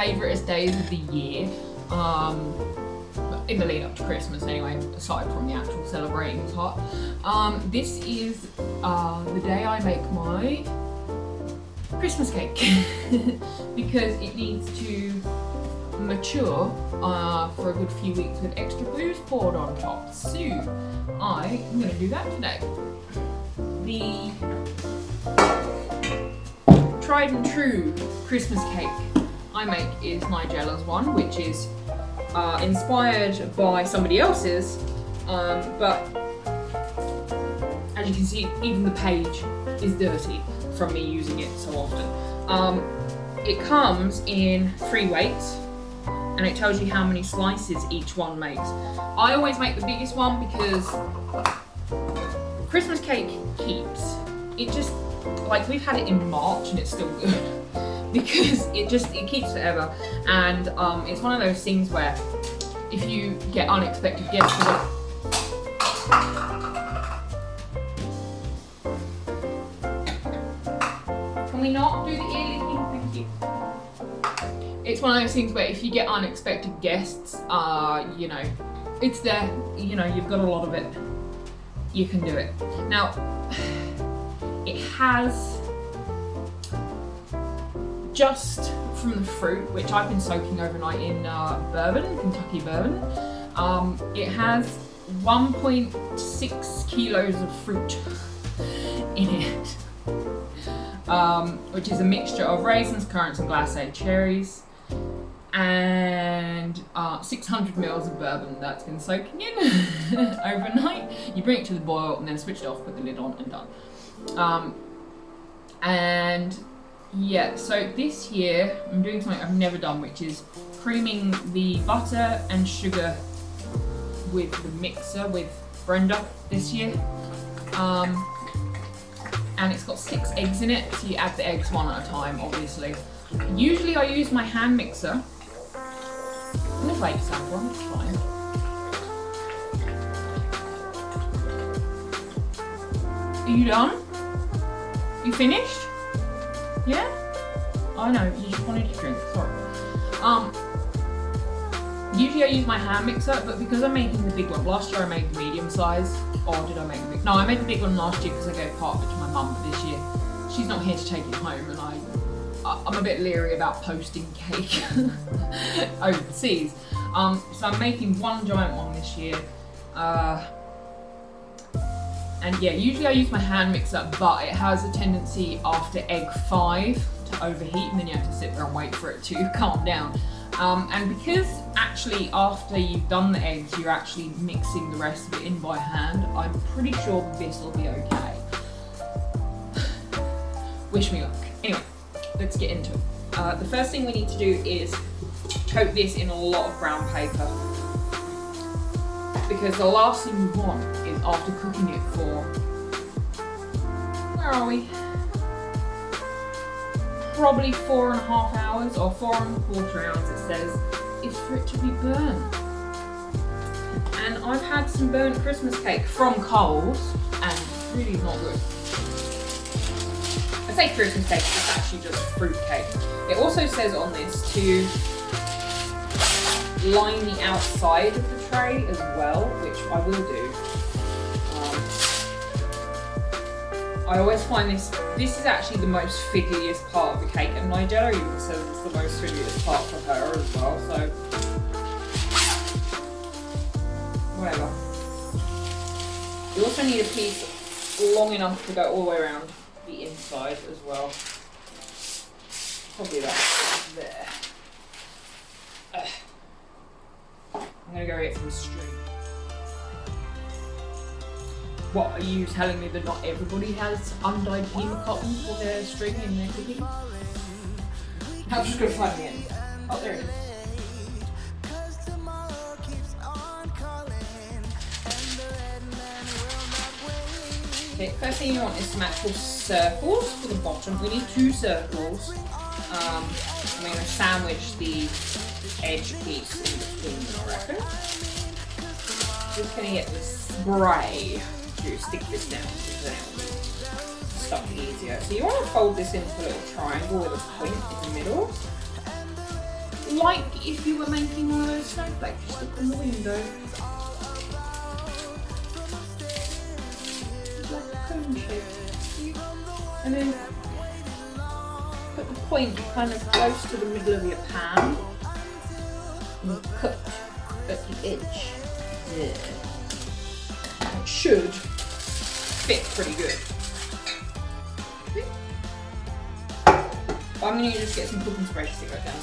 favouriteest days of the year. In the lead up to Christmas anyway, aside from the actual celebrating part. This is the day I make my Christmas cake because it needs to mature for a good few weeks with extra booze poured on top. So I am going to do that today. The tried and true Christmas cake I make is Nigella's one, which is inspired by somebody else's, but as you can see, even the page is dirty from me using it so often. It comes in 3 weights and it tells you how many slices each one makes. I always make the biggest one because Christmas cake keeps. It just, like, we've had it in March and it's still good. Because it keeps forever, and it's one of those things where if you get unexpected guests, can we not do the ear licking? Thank you. It's one of those things where if you get unexpected guests, you know, it's there. You know, you've got a lot of it. You can do it. Now, it has. Just from the fruit, which I've been soaking overnight in bourbon, Kentucky bourbon, it has 1.6 kilos of fruit in it, which is a mixture of raisins, currants and glacé cherries, and 600 mils of bourbon that's been soaking in overnight. You bring it to the boil and then switch it off, put the lid on and done. And yeah, so this year I'm doing something I've never done, which is creaming the butter and sugar with the mixer with Brenda this year. And it's got 6 eggs in it, so you add the eggs one at a time, obviously. Usually I use my hand mixer. I'm gonna wait some, it's fine. Are you done? You finished? Yeah? I know, you just wanted to drink, sorry. Usually I use my hand mixer, but because I'm making the big one, last year I made the medium size, or did I make the big? No, I made the big one last year because I gave part of it to my mum, but this year she's not here to take it home, and I'm a bit leery about posting cake overseas. So I'm making one giant one this year. And yeah, usually I use my hand mixer, but it has a tendency after egg 5 to overheat, and then you have to sit there and wait for it to calm down. And because actually after you've done the eggs, you're actually mixing the rest of it in by hand, I'm pretty sure this will be okay. Wish me luck. Anyway, let's get into it. The first thing we need to do is coat this in a lot of brown paper, because the last thing you want is, after cooking it for, where are we? Probably 4.5 hours, or 4.25 hours it says, is for it to be burnt. And I've had some burnt Christmas cake from Coles, and really not good. I say Christmas cake, it's actually just fruit cake. It also says on this to line the outside of the tray as well, which I will do. I always find this is actually the most fiddliest part of the cake, and Nigella even says it's the most fiddliest part for her as well, so whatever. You also need a piece long enough to go all the way around the inside as well. Probably that there. I'm gonna go get some string. What, are you telling me that not everybody has undyed Pima cotton for their string in their cooking? I'm just gonna find the end. Oh, there it is. Okay, first thing you want is some actual circles for the bottom. We need 2 circles. I'm going to sandwich the edge piece in between them, I reckon. Just going to get the spray to stick this down so then it will stuff easier. So you want to fold this into a little triangle with a point in the middle. like if you were making one of those snowflakes you stick on the window. Like a cone shape. And then put the point kind of close to the middle of your pan and cut at the edge. Yeah. It should fit pretty good. I'm going to just get some cooking spray to stick right down.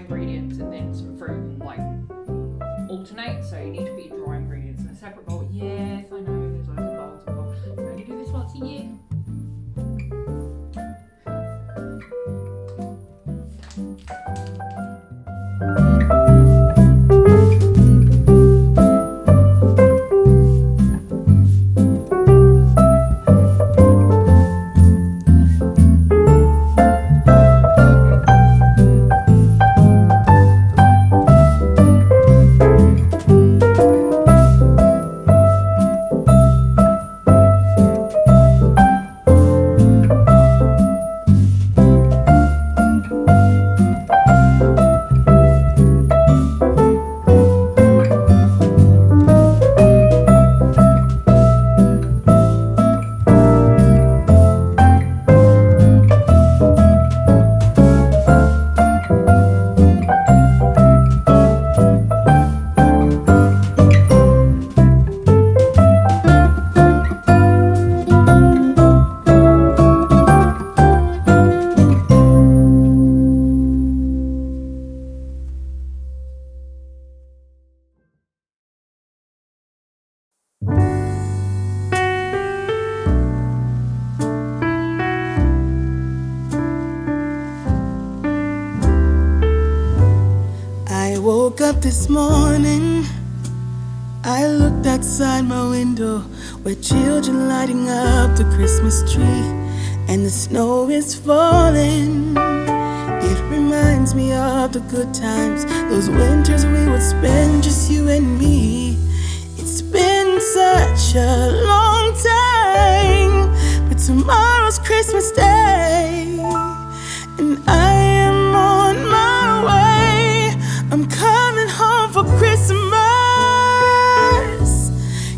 ingredients and then some fruit and like alternate. So you need to put your dry ingredients in a separate bowl. Yes, I know, there's loads of bowls involved. You only do this once a year. I woke up this morning, I looked outside my window where children lighting up the Christmas tree, and the snow is falling. It reminds me of the good times, those winters we would spend just you and me. It's been such a long time, but tomorrow's Christmas Day, and I am on my way. I'm coming home for Christmas.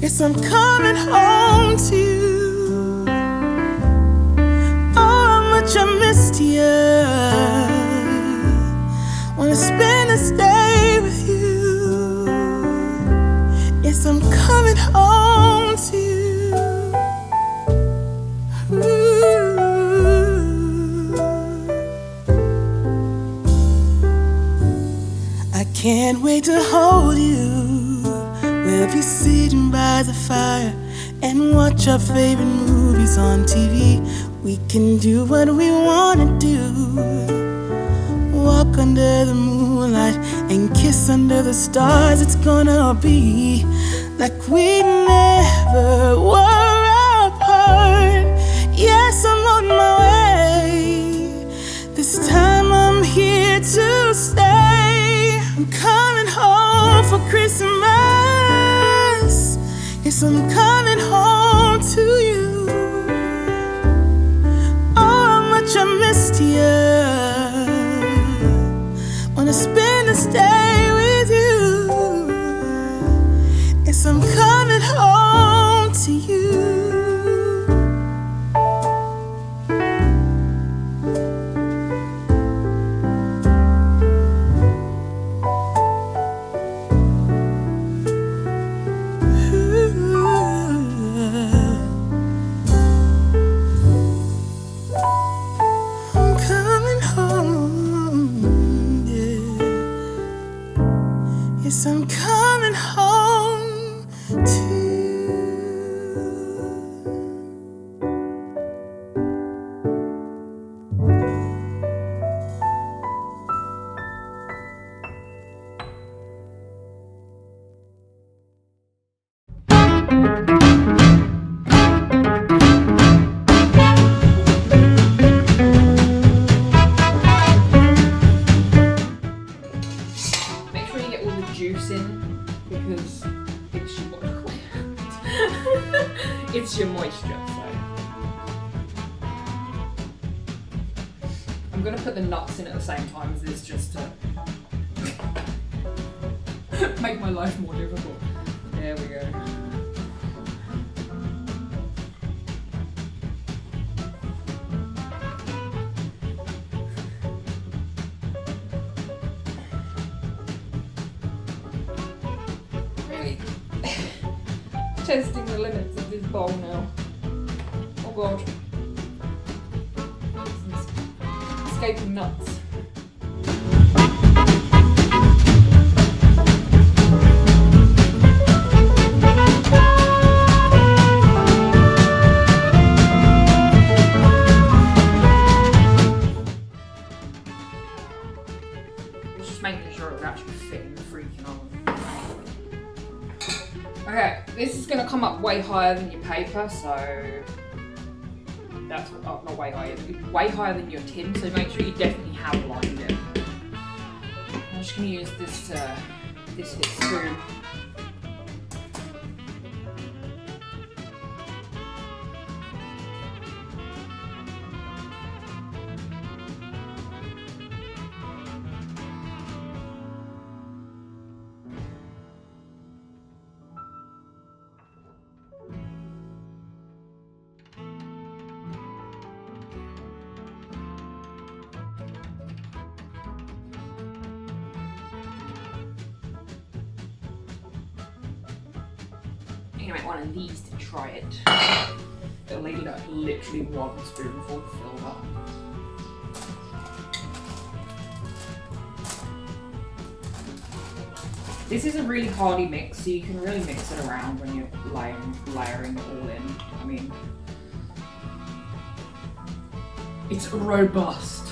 Yes, I'm coming home to you. Oh, how much I missed you. Wanna spend this day with you. Yes, I'm coming home to you. Ooh. I can't wait to hold you. We'll be sitting by the fire and watch our favorite movies on TV. We can do what we wanna do. Walk under the moonlight and kiss under the stars. It's gonna be like we never were apart. Yes, I'm on my way. This time I'm here to stay. I'm coming home for Christmas. Yes, I'm coming home to you. Oh, how much I missed you. Wanna spend this day with you. Yes, I'm coming home to you. Yes, I'm coming home to you. Make sure you get all the juice in because it's your it's your moisture. So I'm gonna put the nuts in at the same time as this just to make my life more difficult. There we go. Testing the limits of this bowl now. Oh god. Escaping nuts. Just making sure it would actually fit in the freaking oven. Okay, this is gonna come up way higher than your paper, so that's what, oh, not way higher than your tin, so make sure you definitely have lined it. I'm just gonna use this hit spoon. I'm gonna make one of these to try it. It'll need literally 1 spoonful to fill that. This is a really hardy mix, so you can really mix it around when you're layering it all in. I mean, it's robust.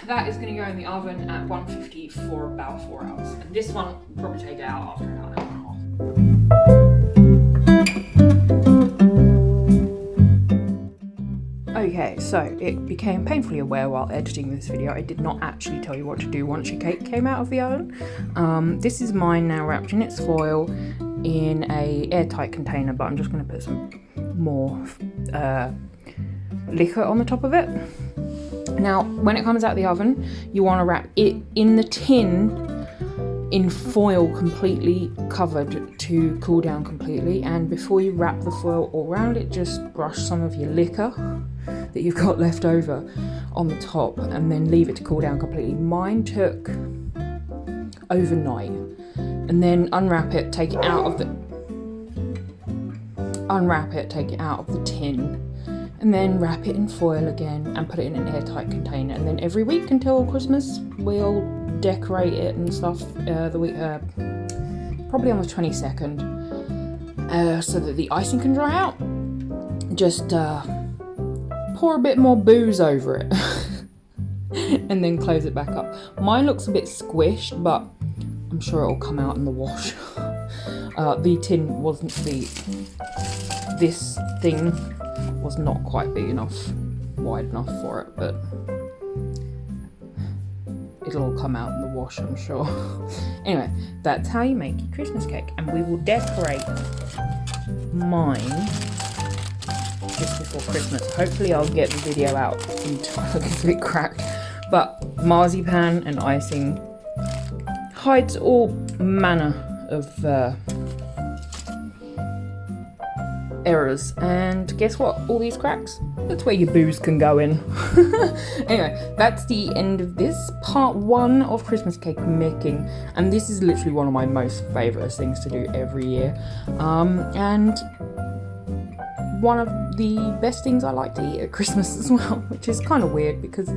That is going to go in the oven at 150 for about 4 hours. And this one will probably take it out after an hour and a half. Okay, so it became painfully aware while editing this video, I did not actually tell you what to do once your cake came out of the oven. This is mine now wrapped in its foil in a airtight container, but I'm just going to put some more liquor on the top of it. Now, when it comes out of the oven, you want to wrap it in the tin in foil completely covered to cool down completely. And before you wrap the foil all around it, just brush some of your liquor that you've got left over on the top and then leave it to cool down completely. Mine took overnight. And then unwrap it, take it out of the tin. And then wrap it in foil again and put it in an airtight container. And then every week until Christmas, we'll decorate it and stuff. Probably on the 22nd, so that the icing can dry out. Just pour a bit more booze over it, and then close it back up. Mine looks a bit squished, but I'm sure it'll come out in the wash. The tin wasn't this thing was not quite big enough, wide enough for it, but it'll all come out in the wash, I'm sure. Anyway, that's how you make your Christmas cake, and we will decorate mine just before Christmas. Hopefully I'll get the video out in time. It's a bit cracked, but marzipan and icing hides all manner of errors, and guess what? All these cracks, that's where your booze can go in. Anyway, that's the end of this part 1 of Christmas cake making, and this is literally one of my most favourite things to do every year, and one of the best things I like to eat at Christmas as well, which is kind of weird because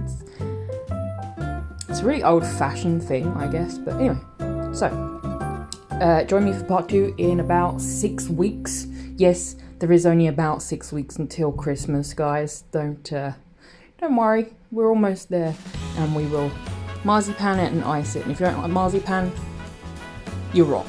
it's a really old-fashioned thing, I guess. But anyway, so join me for part 2 in about 6 weeks. Yes, there is only about 6 weeks until Christmas, guys. Don't worry, we're almost there, and we will marzipan it and ice it. And if you don't like marzipan, you're wrong.